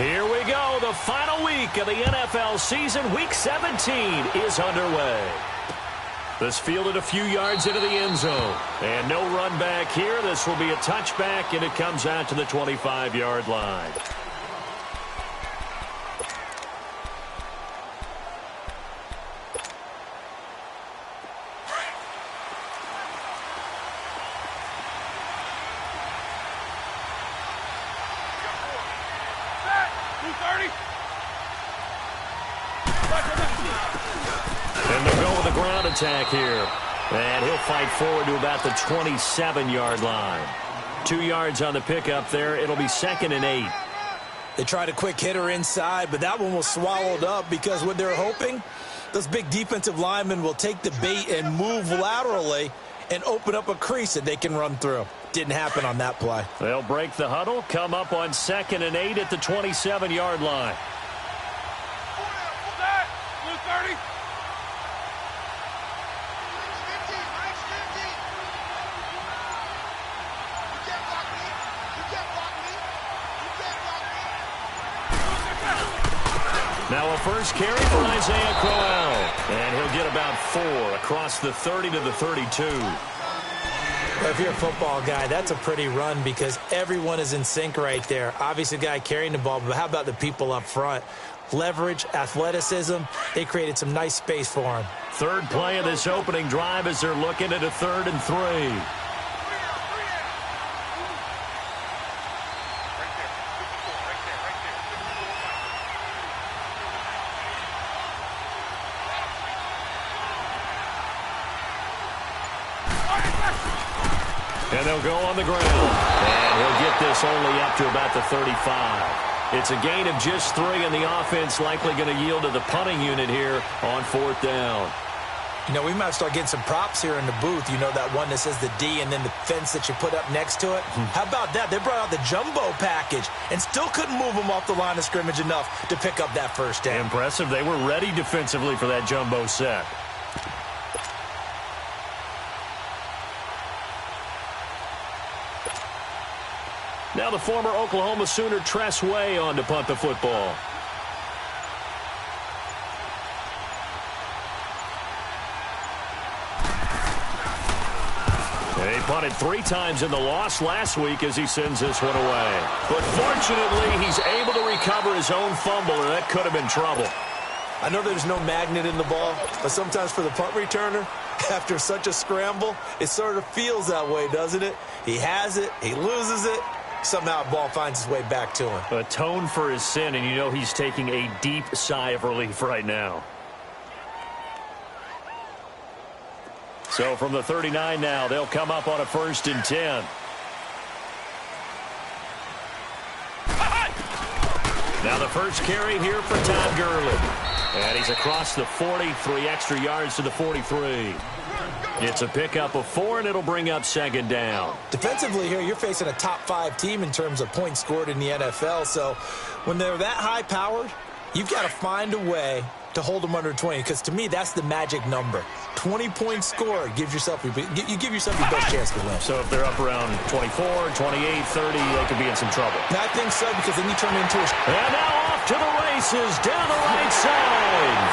Here we go. The final week of the NFL season. Week 17 is underway. This fielded a few yards into the end zone. And no run back here. This will be a touchback, and it comes out to the 25-yard line. And they'll go with a ground attack here. And he'll fight forward to about the 27-yard line. 2 yards on the pickup there. It'll be 2nd and 8. They tried a quick hitter inside, but that one was swallowed up because what they're hoping, those big defensive linemen will take the bait and move laterally and open up a crease that they can run through. Didn't happen on that play. They'll break the huddle, come up on 2nd and 8 at the 27-yard line. Now a first carry for Isaiah Crowell. And he'll get about 4 across the 30 to the 32. If you're a football guy, that's a pretty run because everyone is in sync right there. Obviously, the guy carrying the ball, but how about the people up front? Leverage, athleticism, they created some nice space for him. Third play of this opening drive as they're looking at a 3rd and 3. And they'll go on the ground. And he'll get this only up to about the 35. It's a gain of just 3, and the offense likely going to yield to the punting unit here on 4th down. You know, we might start getting some props here in the booth. You know, that one that says the D and then the fence that you put up next to it? How about that? They brought out the jumbo package and still couldn't move them off the line of scrimmage enough to pick up that first down. Impressive. They were ready defensively for that jumbo set. Now the former Oklahoma Sooner Tress Way on to punt the football. He punted 3 times in the loss last week as he sends this one away. But fortunately, he's able to recover his own fumble, or that could have been trouble. I know there's no magnet in the ball, but sometimes for the punt returner, after such a scramble, it sort of feels that way, doesn't it? He has it, he loses it. Somehow the ball finds its way back to him. Atone for his sin, and you know he's taking a deep sigh of relief right now. So from the 39 now, they'll come up on a 1st and 10. Now the first carry here for Todd Gurley. And he's across the 40, 3 extra yards to the 43. It's a pickup of 4, and it'll bring up 2nd down. Defensively here, you're facing a top 5 team in terms of points scored in the NFL. So when they're that high-powered, you've got to find a way to hold them under 20, because to me, that's the magic number. 20 points scored gives yourself you give yourself your best chance to win. So if they're up around 24, 28, 30, they could be in some trouble. I think so, because then you turn into a... And now off to the races down the right side.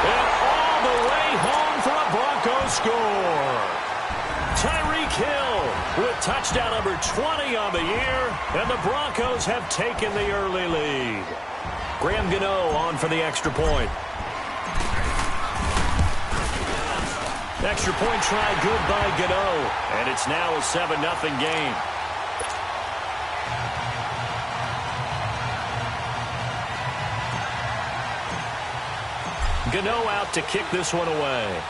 And all the way home for a Broncos score. Tyreek Hill with touchdown number 20 on the year, and the Broncos have taken the early lead. Graham Gano on for the extra point. Extra point try good by Gano, and it's now a 7-0 game. Gano out to kick this one away.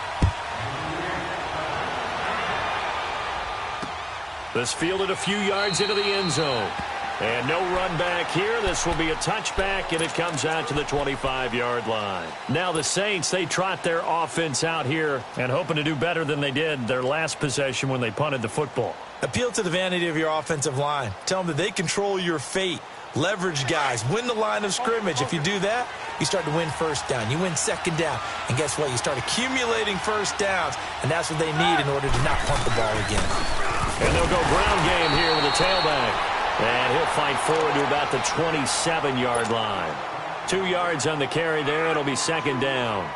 This fielded a few yards into the end zone. And no run back here. This will be a touchback, and it comes out to the 25-yard line. Now the Saints, they trot their offense out here and hoping to do better than they did their last possession when they punted the football. Appeal to the vanity of your offensive line. Tell them that they control your fate. Leverage guys. Win the line of scrimmage. If you do that, you start to win first down. You win 2nd down. And guess what? You start accumulating first downs, and that's what they need in order to not punt the ball again. And they'll go ground game here with a tailback. And he'll fight forward to about the 27-yard line. 2 yards on the carry there. It'll be second down.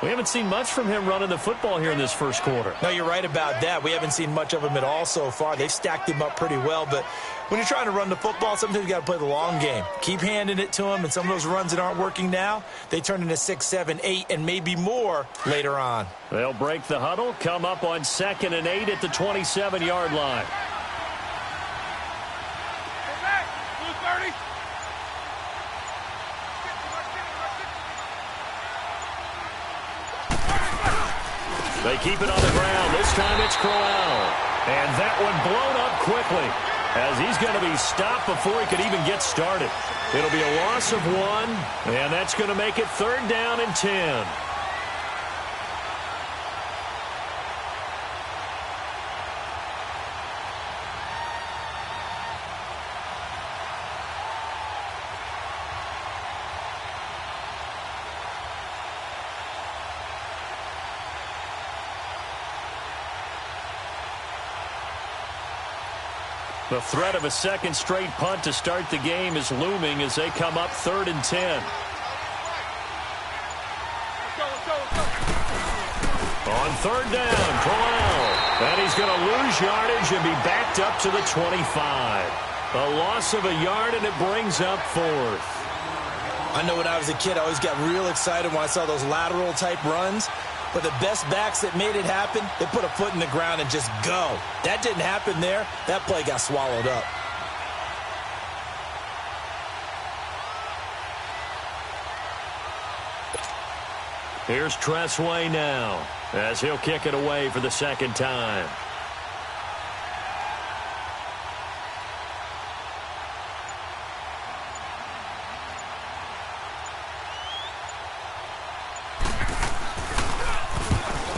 We haven't seen much from him running the football here in this first quarter. No, you're right about that. We haven't seen much of him at all so far. They've stacked him up pretty well, but when you're trying to run the football, sometimes you got to play the long game. Keep handing it to him, and some of those runs that aren't working now, they turn into 6, 7, 8, and maybe more later on. They'll break the huddle, come up on 2nd and 8 at the 27-yard line. They keep it on the ground. This time it's Crowell. And that one blown up quickly as he's going to be stopped before he could even get started. It'll be a loss of 1, and that's going to make it 3rd down and 10. The threat of a second straight punt to start the game is looming as they come up 3rd and 10. On 3rd down, Crowell. And he's going to lose yardage and be backed up to the 25. A loss of a yard, and it brings up 4th. I know when I was a kid, I always got real excited when I saw those lateral-type runs. But the best backs that made it happen, they put a foot in the ground and just go. That didn't happen there. That play got swallowed up. Here's Tressway now as he'll kick it away for the 2nd time.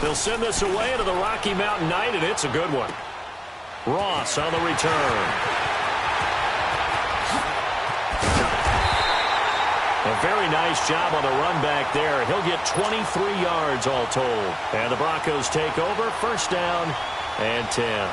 They'll send this away to the Rocky Mountain Night, and it's a good one. Ross on the return. A very nice job on the run back there. He'll get 23 yards all told. And the Broncos take over, 1st down and 10.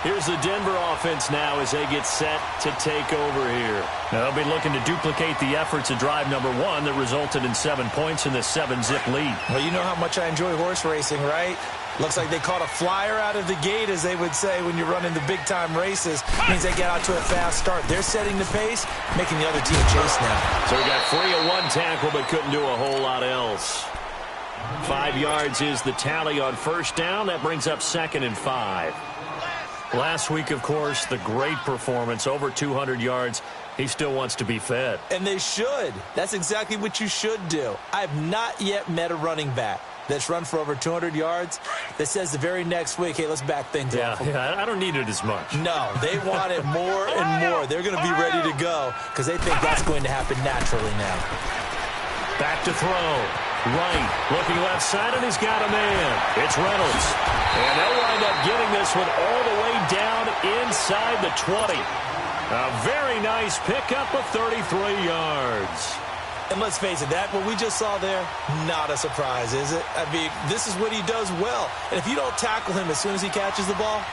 Here's the Denver offense now as they get set to take over here. Now they'll be looking to duplicate the efforts of drive number 1 that resulted in 7 points in this 7-zip lead. Well, you know how much I enjoy horse racing, right? Looks like they caught a flyer out of the gate, as they would say when you're running the big-time races. Means they get out to a fast start. They're setting the pace, making the other team chase now. So we got 3 of 1 tackle, but couldn't do a whole lot else. 5 yards is the tally on 1st down. That brings up 2nd and 5. Last week, of course, the great performance, over 200 yards. He still wants to be fed. And they should. That's exactly what you should do. I have not yet met a running back that's run for over 200 yards that says the very next week, hey, let's back things off. Yeah, I don't need it as much. No, they want it more and more. They're going to be ready to go because they think that's going to happen naturally now. Back to throw. Right, looking left side, and he's got a man. It's Reynolds. And they'll wind up getting this one all the way down inside the 20. A very nice pickup of 33 yards. And let's face it, that what we just saw there, not a surprise, is it? I mean, this is what he does well. And if you don't tackle him as soon as he catches the ball,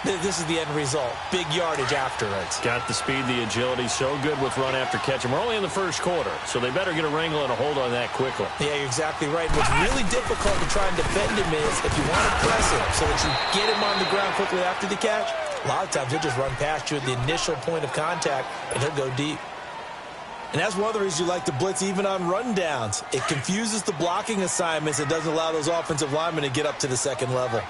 this is the end result. Big yardage after it. Got the speed, the agility, so good with run after catch. And we're only in the first quarter, so they better get a wrangle and a hold on that quickly. Yeah, you're exactly right. What's really difficult to try and defend him is if you want to press him so that you get him on the ground quickly after the catch, a lot of times he'll just run past you at the initial point of contact, and he'll go deep. And that's one of the reasons you like to blitz even on rundowns. It confuses the blocking assignments and doesn't allow those offensive linemen to get up to the second level.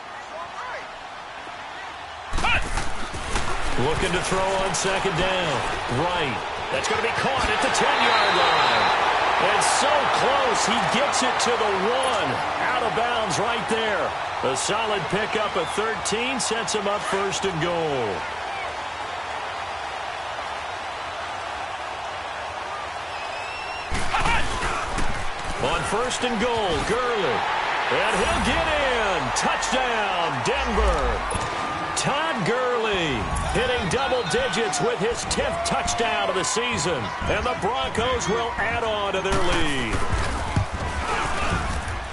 Looking to throw on 2nd down. Right. That's going to be caught at the 10-yard line. And so close, he gets it to the 1. Out of bounds right there. A solid pickup of 13 sets him up 1st and goal. On 1st and goal, Gurley. And he'll get in. Touchdown, Denver. Todd Gurley hitting double digits with his 10th touchdown of the season. And the Broncos will add on to their lead.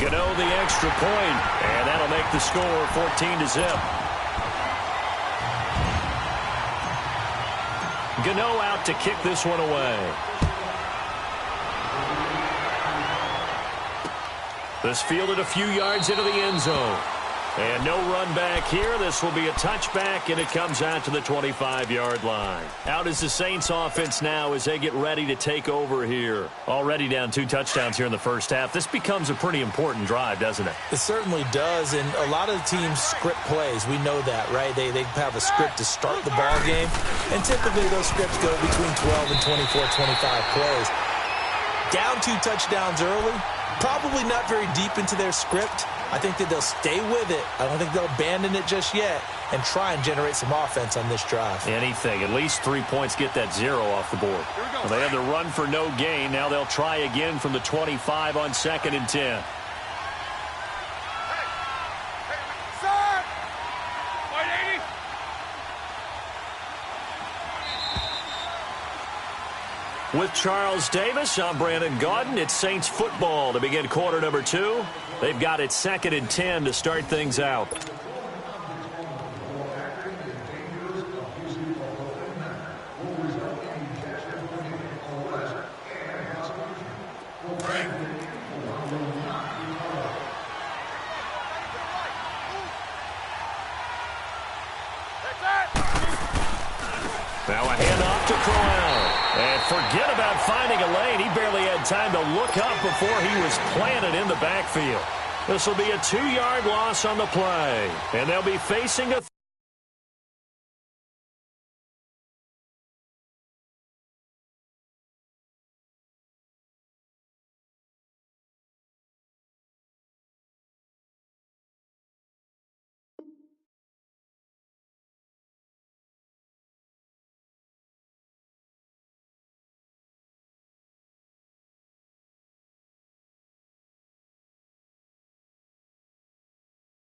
Gano the extra point, and that'll make the score 14-0. Gano out to kick this one away. This fielded a few yards into the end zone. And no run back here. This will be a touchback, and it comes out to the 25-yard line. Out is the Saints offense now as they get ready to take over here. Already down 2 touchdowns here in the first half. This becomes a pretty important drive, doesn't it? It certainly does, and a lot of the teams script plays. We know that, right? They have a script to start the ball game, and typically those scripts go between 12 and 24, 25 plays. Down 2 touchdowns early, probably not very deep into their script. I think that they'll stay with it. I don't think they'll abandon it just yet and try and generate some offense on this drive. Anything. At least 3 points get that 0 off the board. Well, they have the run for no gain. Now they'll try again from the 25 on 2nd and 10. With Charles Davis, I'm Brandon Gaudin. It's Saints football to begin quarter number 2. They've got it 2nd and 10 to start things out. Now a handoff to Crowell. And forget about finding a lane. He barely had time to look up before he was planted in the backfield. This will be a 2-yard loss on the play. And they'll be facing a